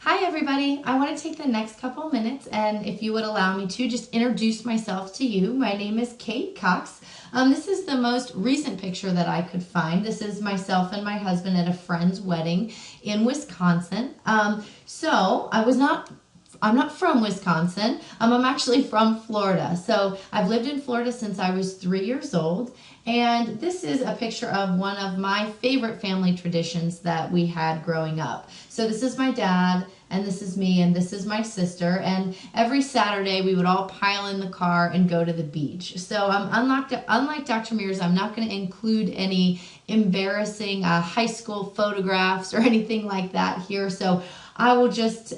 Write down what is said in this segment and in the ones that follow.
Hi everybody, I want to take the next couple minutes and if you would allow me to just introduce myself to you. My name is Kate Cox. This is the most recent picture that I could find. This is myself and my husband at a friend's wedding in Wisconsin. I'm not from Wisconsin. I'm actually from Florida. So I've lived in Florida since I was 3 years old. And this is a picture of one of my favorite family traditions that we had growing up. So this is my dad, and this is me, and this is my sister. And every Saturday we would all pile in the car and go to the beach. So unlike Dr. Mears, I'm not going to include any embarrassing high school photographs or anything like that here. So I will just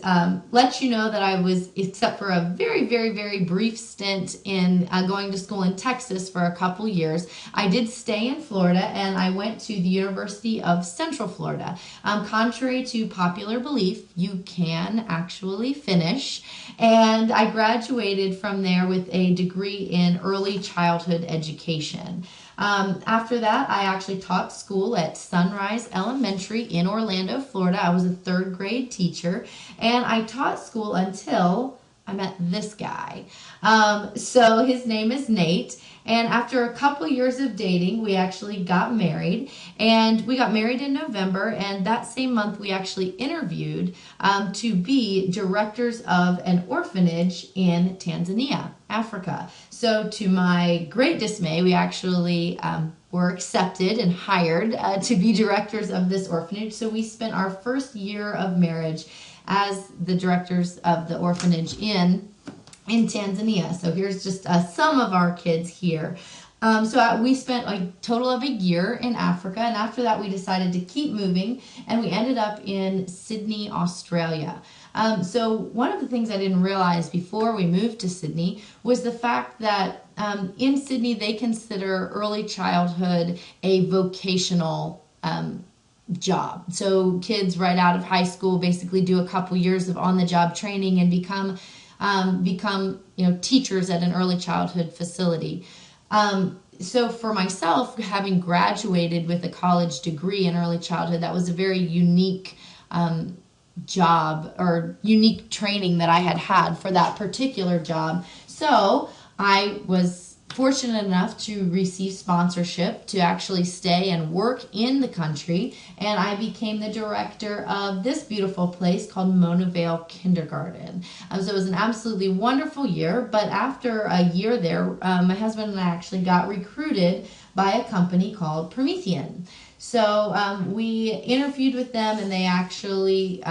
let you know that I was, except for a very, very, very brief stint in going to school in Texas for a couple years, I did stay in Florida and I went to the University of Central Florida. Contrary to popular belief, you can actually finish. And I graduated from there with a degree in early childhood education. After that, I actually taught school at Sunrise Elementary in Orlando, Florida. I was a third grade teacher, and I taught school until I met this guy. So his name is Nate, and after a couple years of dating, we actually got married, and we got married in November, and that same month we actually interviewed to be directors of an orphanage in Tanzania, Africa. So to my great dismay, we actually were accepted and hired to be directors of this orphanage. So we spent our first year of marriage as the directors of the orphanage in Tanzania. So here's just some of our kids here. We spent a total of a year in Africa, and after that we decided to keep moving, and we ended up in Sydney, Australia. So one of the things I didn't realize before we moved to Sydney was the fact that in Sydney they consider early childhood a vocational job. So kids right out of high school basically do a couple years of on-the-job training and become teachers at an early childhood facility. So for myself, having graduated with a college degree in early childhood, that was a very unique job or unique training that I had for that particular job. So I was fortunate enough to receive sponsorship to actually stay and work in the country, and I became the director of this beautiful place called Mona Vale Kindergarten. So it was an absolutely wonderful year, but after a year there, my husband and I actually got recruited by a company called Promethean. So we interviewed with them, and they actually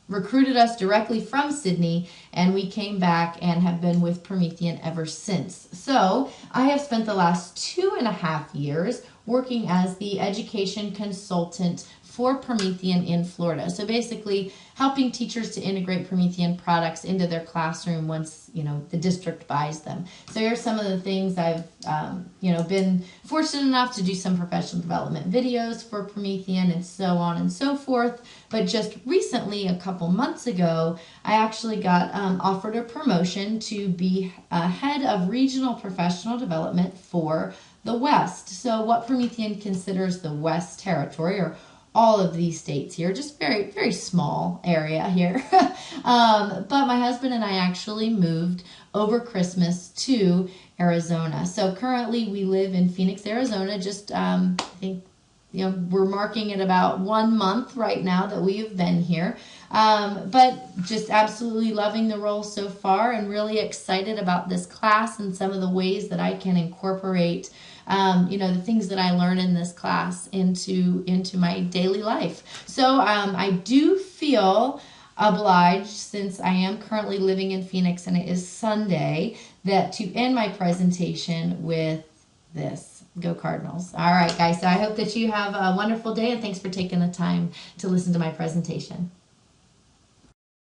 recruited us directly from Sydney, and we came back and have been with Promethean ever since. So I have spent the last 2.5 years working as the education consultant for Promethean in Florida. So basically helping teachers to integrate Promethean products into their classroom once, the district buys them. So here's some of the things I've, been fortunate enough to do some professional development videos for Promethean and so on and so forth. But just recently, a couple months ago, I actually got offered a promotion to be head of regional professional development for the West. So what Promethean considers the West Territory, or all of these states here, just very, very small area here. But my husband and I actually moved over Christmas to Arizona. So currently we live in Phoenix, Arizona. Just, I think, we're marking it about 1 month right now that we have been here. But just absolutely loving the role so far, and really excited about this class and some of the ways that I can incorporate the things that I learn in this class into my daily life. So I do feel obliged, since I am currently living in Phoenix and it is Sunday, that to end my presentation with this. Go Cardinals. All right, guys. So I hope that you have a wonderful day, and thanks for taking the time to listen to my presentation.